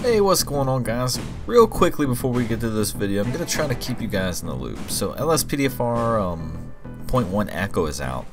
Hey, what's going on, guys? Real quickly before we get to this video, I'm going to try to keep you guys in the loop. So LSPDFR 0.1 Echo is out.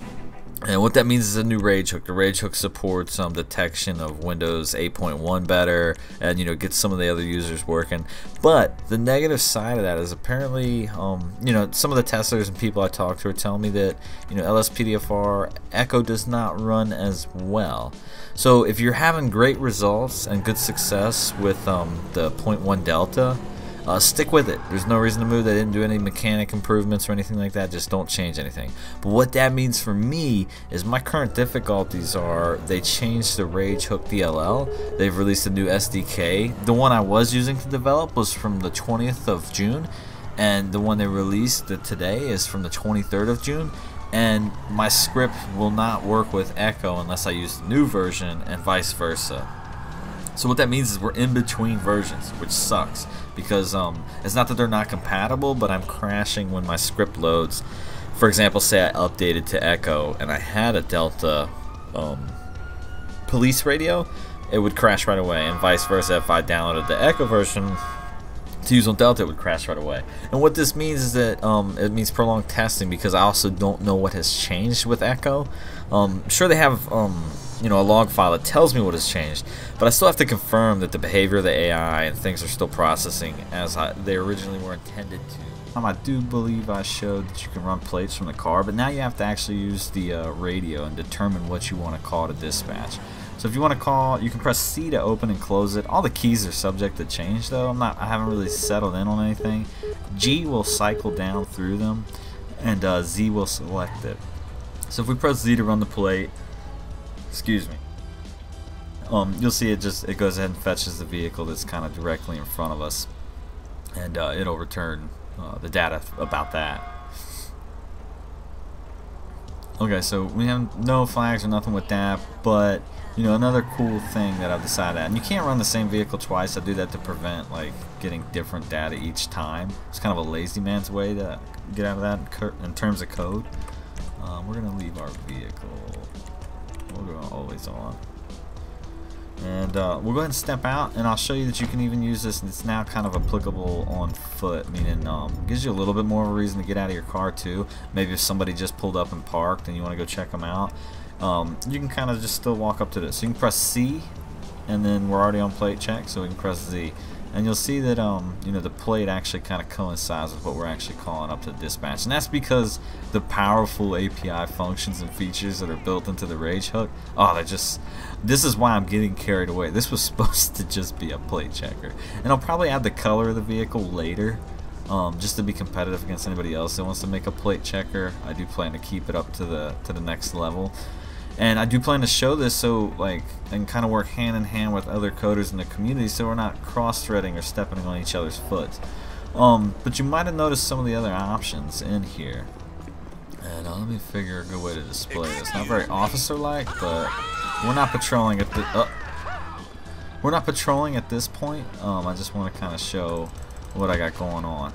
And what that means is a new RageHook. The RageHook supports detection of Windows 8.1 better, and gets some of the other users working. But the negative side of that is apparently, some of the testers and people I talked to are telling me that LSPDFR Echo does not run as well. So if you're having great results and good success with the 0.1 Delta, stick with it. There's no reason to move. They didn't do any mechanic improvements or anything like that. Just don't change anything. But what that means for me is my current difficulties are they changed the RageHook DLL. They've released a new SDK. The one I was using to develop was from the 20th of June, and the one they released today is from the 23rd of June. And my script will not work with Echo unless I use the new version, and vice versa. So what that means is we're in between versions, which sucks, because it's not that they're not compatible, but I'm crashing when my script loads. For example, say I updated to Echo and I had a Delta police radio, it would crash right away, and vice versa. If I downloaded the Echo version to use on Delta, it would crash right away. And what this means is that it means prolonged testing, because I also don't know what has changed with Echo. Sure, they have a log file that tells me what has changed, but I still have to confirm that the behavior of the AI and things are still processing as they originally were intended to. I do believe I showed that you can run plates from the car, but now you have to actually use the radio and determine what you want to call to dispatch. So if you want to call, you can press C to open and close it. All the keys are subject to change, though. I haven't really settled in on anything. G will cycle down through them, and Z will select it. So if we press Z to run the plate, excuse me, you'll see it goes ahead and fetches the vehicle that's kind of directly in front of us, and it'll return the data about that. Okay, so we have no flags or nothing with that, but another cool thing that I've decided, and you can't run the same vehicle twice. I do that to prevent getting different data each time. It's kind of a lazy man's way to get out of that in terms of code. We're gonna leave our vehicle. We'll go always on, and we'll go ahead and step out, and I'll show you that you can even use this, and it's now kind of applicable on foot, meaning gives you a little bit more of a reason to get out of your car too. Maybe if somebody just pulled up and parked and you want to go check them out, you can kind of just still walk up to this. So you can press C, and then we're already on plate check, so we can press Z, and you'll see that the plate actually kind of coincides with what we're actually calling up to dispatch, and that's because the powerful API functions and features that are built into the RageHook, this is why I'm getting carried away. This was supposed to just be a plate checker, and I'll probably add the color of the vehicle later, just to be competitive against anybody else that wants to make a plate checker. I do plan to keep it up to the next level. And I do plan to show this and kind of work hand in hand with other coders in the community, so we're not cross-threading or stepping on each other's foot. But you might have noticed some of the other options in here. And let me figure a good way to display this. Not very officer-like, but we're not patrolling at this point. I just want to kind of show what I got going on.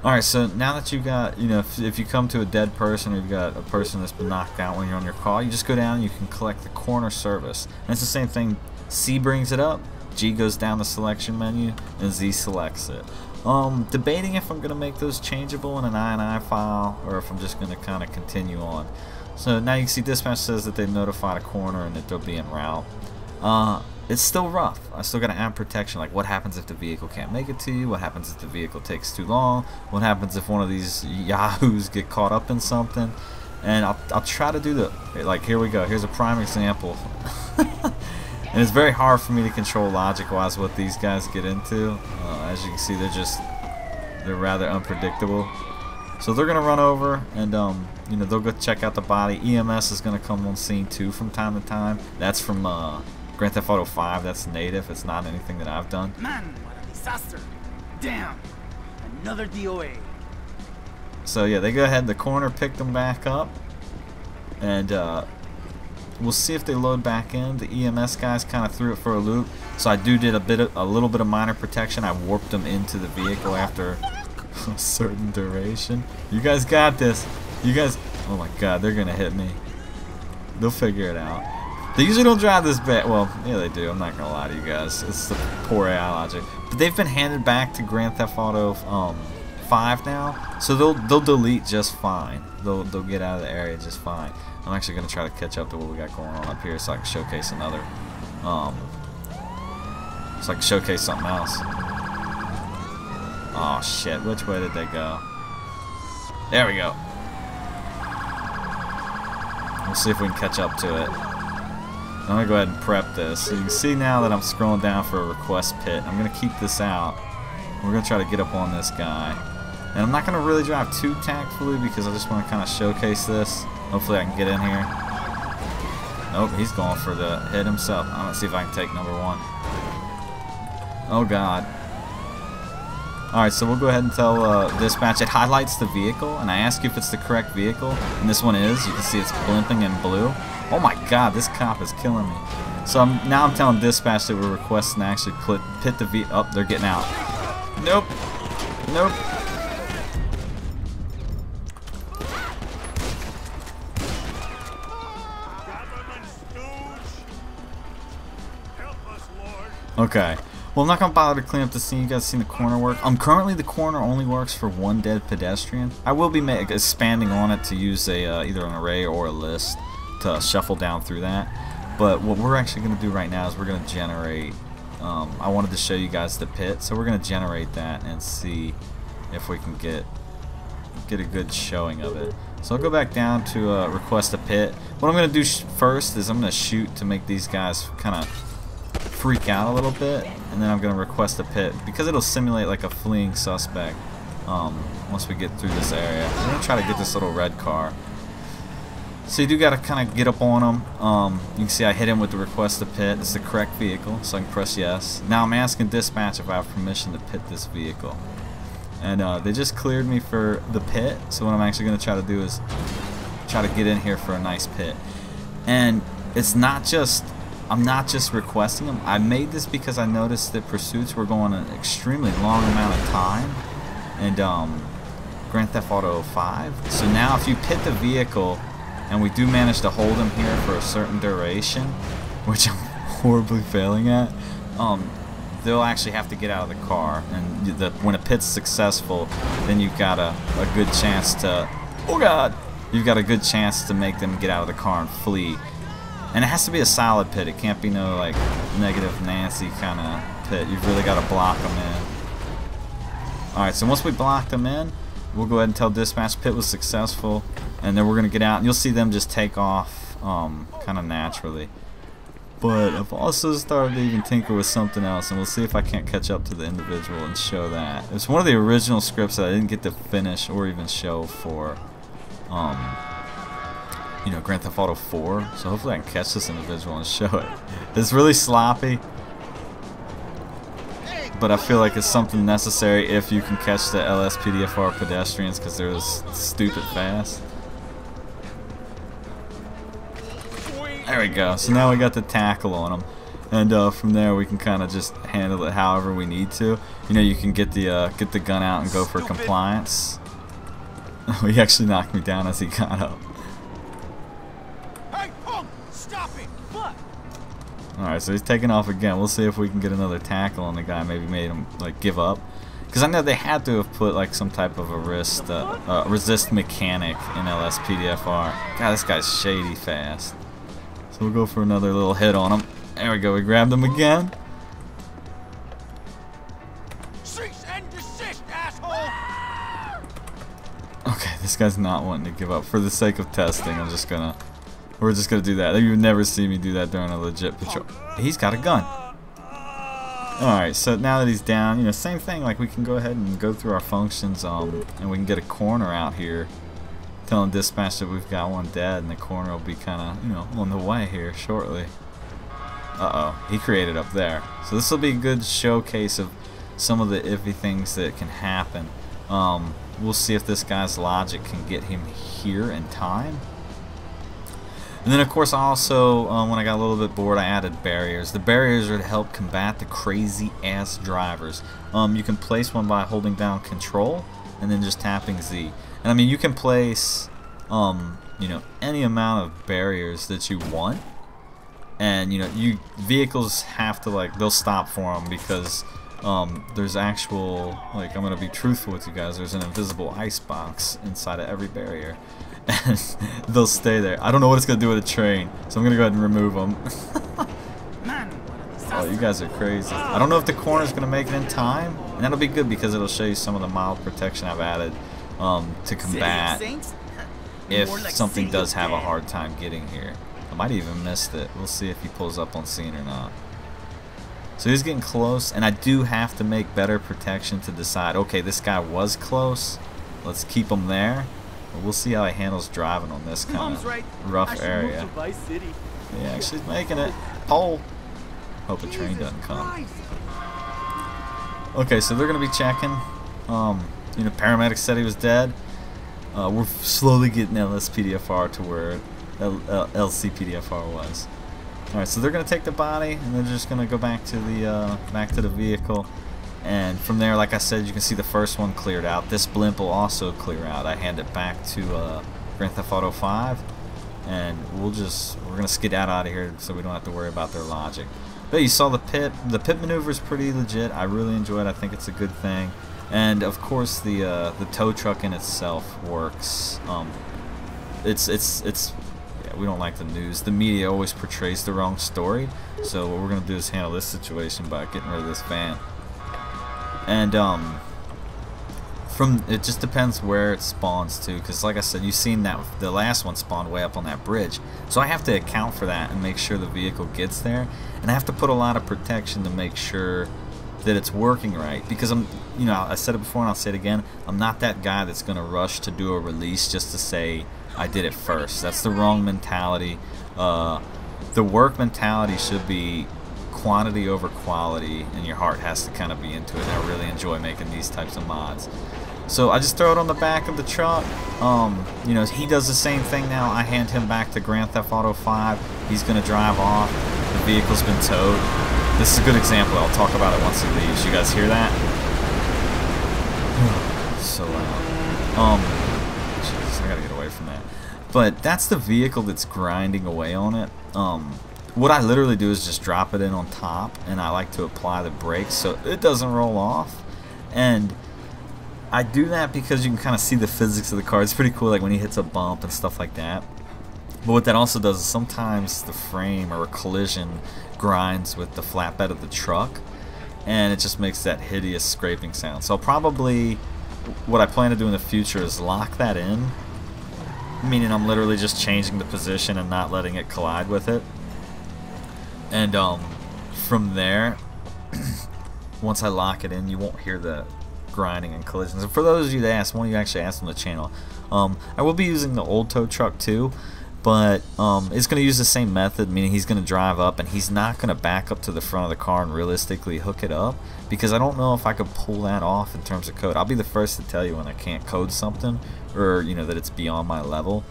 Alright, so now that you got, if you come to a dead person, or you've got a person that's been knocked out when you're on your call, you just go down and you can collect the Coroner service. And it's the same thing. C brings it up, G goes down the selection menu, and Z selects it. Debating if I'm going to make those changeable in an INI file, or if I'm just going to kind of continue on. So now you can see dispatch says that they've notified a coroner and that they'll be en route. It's still rough. I still got to add protection, like what happens if the vehicle can't make it to you, what happens if the vehicle takes too long, what happens if one of these yahoos get caught up in something. And I'll try to do here we go, here's a prime example. And it's very hard for me to control logic-wise what these guys get into. As you can see, they're rather unpredictable. So they're gonna run over, and they'll go check out the body. EMS is gonna come on scene too from time to time. That's from Grand Theft Auto 5, that's native. It's not anything that I've done. Man, what a disaster. Damn, another DOA. So yeah, they go ahead, the coroner picked them back up, and we'll see if they load back in. The EMS guys kind of threw it for a loop, so I did a little bit of minor protection. I warped them into the vehicle after a certain duration. You guys got this. You guys, oh my god, they're gonna hit me. They'll figure it out. They usually don't drive this bad. Well, yeah, they do. I'm not gonna lie to you guys. It's the poor AI logic. But they've been handed back to Grand Theft Auto 5 now, so they'll delete just fine. They'll get out of the area just fine. I'm actually gonna try to catch up to what we got going on up here, so I can showcase another. So I can showcase something else. Oh shit! Which way did they go? There we go. We'll see if we can catch up to it. I'm going to go ahead and prep this. So you can see now that I'm scrolling down for a request pit. I'm going to keep this out. We're going to try to get up on this guy. And I'm not going to really drive too tactfully because I just want to kind of showcase this. Hopefully I can get in here. Nope, he's going for the hit himself. I'm going to see if I can take number one. Oh god. Alright, so we'll go ahead and tell dispatch. It highlights the vehicle, and I ask you if it's the correct vehicle. And this one is. You can see it's blimping in blue. Oh my god, this cop is killing me. So now I'm telling dispatch that we're requesting to actually pit the vehicle. Oh, they're getting out. Nope. Nope. Okay. Well, I'm not going to bother to clean up the scene. You guys seen the coroner work? Currently the coroner only works for one dead pedestrian. I will be expanding on it to use a either an array or a list to shuffle down through that. But what we're actually going to do right now is we're going to generate. I wanted to show you guys the pit, so we're going to generate that and see if we can get a good showing of it. So I'll go back down to request a pit. What I'm going to do first is I'm going to shoot to make these guys kind of freak out a little bit, and then I'm going to request a pit because it'll simulate like a fleeing suspect once we get through this area. I'm going to try to get this little red car. So you do got to kind of get up on them. You can see I hit him with the request a pit. It's the correct vehicle, so I can press yes. Now I'm asking dispatch if I have permission to pit this vehicle. And they just cleared me for the pit, so what I'm actually going to try to do is try to get in here for a nice pit. And it's not just... I'm not just requesting them. I made this because I noticed that pursuits were going an extremely long amount of time in Grand Theft Auto 5. So now if you pit the vehicle and we do manage to hold him here for a certain duration, which I'm horribly failing at, they'll actually have to get out of the car. And when a pit's successful, then you've got a good chance to... Oh god! You've got a good chance to make them get out of the car and flee. And it has to be a solid pit. It can't be no like negative Nancy kind of pit. You've really got to block them in. Alright, so once we block them in, we'll go ahead and tell dispatch pit was successful. And then we're going to get out and you'll see them just take off kind of naturally. But I've also started to even tinker with something else, and we'll see if I can't catch up to the individual and show that. It's one of the original scripts that I didn't get to finish or even show for you know, Grand Theft Auto 4, so hopefully I can catch this individual and show it. It's really sloppy, but I feel like it's something necessary if you can catch the LSPDFR pedestrians because they're stupid fast. There we go. So now we got the tackle on them, and from there we can kind of just handle it however we need to. You know, you can get the gun out and go for compliance. He actually knocked me down as he got up. Alright, so he's taking off again. We'll see if we can get another tackle on the guy. Maybe made him like give up. Because I know they had to have put like some type of a resist mechanic in LSPDFR. God, this guy's shady fast. So we'll go for another little hit on him. There we go. We grabbed him again. Cease and desist, asshole! Okay, this guy's not wanting to give up. For the sake of testing, we're just gonna do that. You would never see me do that during a legit patrol. He's got a gun. Alright, so now that he's down, you know, same thing, like we can go ahead and go through our functions, and we can get a coroner out here telling dispatch that we've got one dead, and the coroner will be kinda, you know, on the way here shortly. Uh-oh, he created up there. So this will be a good showcase of some of the iffy things that can happen. We'll see if this guy's logic can get him here in time. And then of course I also, when I got a little bit bored, I added barriers. The barriers are to help combat the crazy ass drivers. You can place one by holding down control and then just tapping Z. And I mean you can place you know, any amount of barriers that you want. and you know, vehicles have to, like, they'll stop for them because there's actual, like, I'm gonna be truthful with you guys, there's an invisible ice box inside of every barrier, and they'll stay there. I don't know what it's gonna do with a train, so I'm gonna go ahead and remove them. Oh, you guys are crazy. I don't know if the coroner's gonna make it in time, and that'll be good because it'll show you some of the mild protection I've added to combat if something does have a hard time getting here. I might even missed it. We'll see if he pulls up on scene or not. So he's getting close, and I do have to make better protection to decide, okay, this guy was close, let's keep him there. But we'll see how he handles driving on this kind of rough area. Yeah, actually he's making it. Pole. Hope a train doesn't come. Okay, so they're going to be checking. You know, paramedics said he was dead. We're slowly getting LSPDFR to where LCPDFR was. Alright, so they're going to take the body, and they're just going to go back to the vehicle. And from there, like I said, you can see the first one cleared out. This blimp will also clear out. I hand it back to Grand Theft Auto 5. And we're going to skedaddle out of here so we don't have to worry about their logic. But you saw the pit. The pit maneuver is pretty legit. I really enjoy it. I think it's a good thing. And of course, the tow truck in itself works. Yeah, we don't like the news. The media always portrays the wrong story. So what we're gonna do is handle this situation by getting rid of this van. And it just depends where it spawns to, because like I said, you've seen that the last one spawned way up on that bridge, so I have to account for that and make sure the vehicle gets there, and I have to put a lot of protection to make sure that it's working right, because you know, I said it before and I'll say it again, I'm not that guy that's gonna rush to do a release just to say I did it first. That's the wrong mentality. The work mentality should be quantity over quality, and your heart has to kind of be into it. And I really enjoy making these types of mods. So I just throw it on the back of the truck. You know, he does the same thing now. I hand him back to Grand Theft Auto 5. He's gonna drive off. The vehicle's been towed. This is a good example. I'll talk about it once he leaves. You guys hear that? So loud. Jeez, I gotta get away from that. But that's the vehicle that's grinding away on it. What I literally do is just drop it in on top, and I like to apply the brakes so it doesn't roll off. And I do that because you can kind of see the physics of the car. It's pretty cool, like when he hits a bump and stuff like that. But what that also does is sometimes the frame or a collision grinds with the flatbed of the truck, and it just makes that hideous scraping sound. So probably what I plan to do in the future is lock that in, meaning I'm literally just changing the position and not letting it collide with it. And from there, once I lock it in, you won't hear the grinding and collisions. And for those of you that asked, one of you actually asked on the channel, I will be using the old tow truck too, but it's going to use the same method, meaning he's going to drive up and he's not going to back up to the front of the car and realistically hook it up, because I don't know if I could pull that off in terms of code. I'll be the first to tell you when I can't code something, or you know, that it's beyond my level.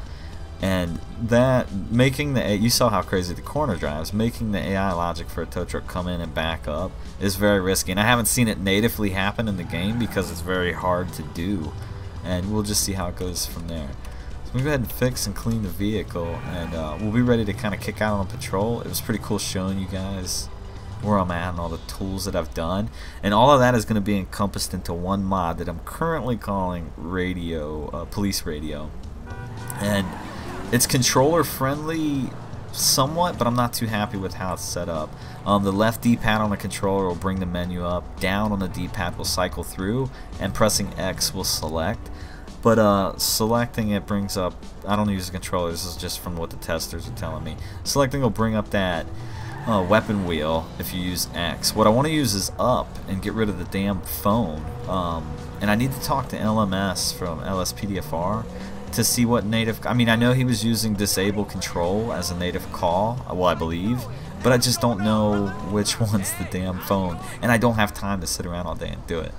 And that, making the, you saw how crazy the Coroner drives, making the AI logic for a tow truck come in and back up is very risky, and I haven't seen it natively happen in the game because it's very hard to do, and we'll just see how it goes from there. So we'll go ahead and fix and clean the vehicle, and we'll be ready to kind of kick out on patrol. It was pretty cool showing you guys where I'm at and all the tools that I've done, and all of that is going to be encompassed into one mod that I'm currently calling Police Radio, and it's controller friendly somewhat, but I'm not too happy with how it's set up. The left D-pad on the controller will bring the menu up, down on the D-pad will cycle through, and pressing X will select. But selecting it brings up, I don't use the controller, this is just from what the testers are telling me. Selecting will bring up that weapon wheel if you use X. What I want to use is up and get rid of the damn phone. And I need to talk to LMS from LSPDFR to see what native, I mean, I know he was using disable control as a native call, well, I believe, but I just don't know which one's the damn phone, and I don't have time to sit around all day and do it.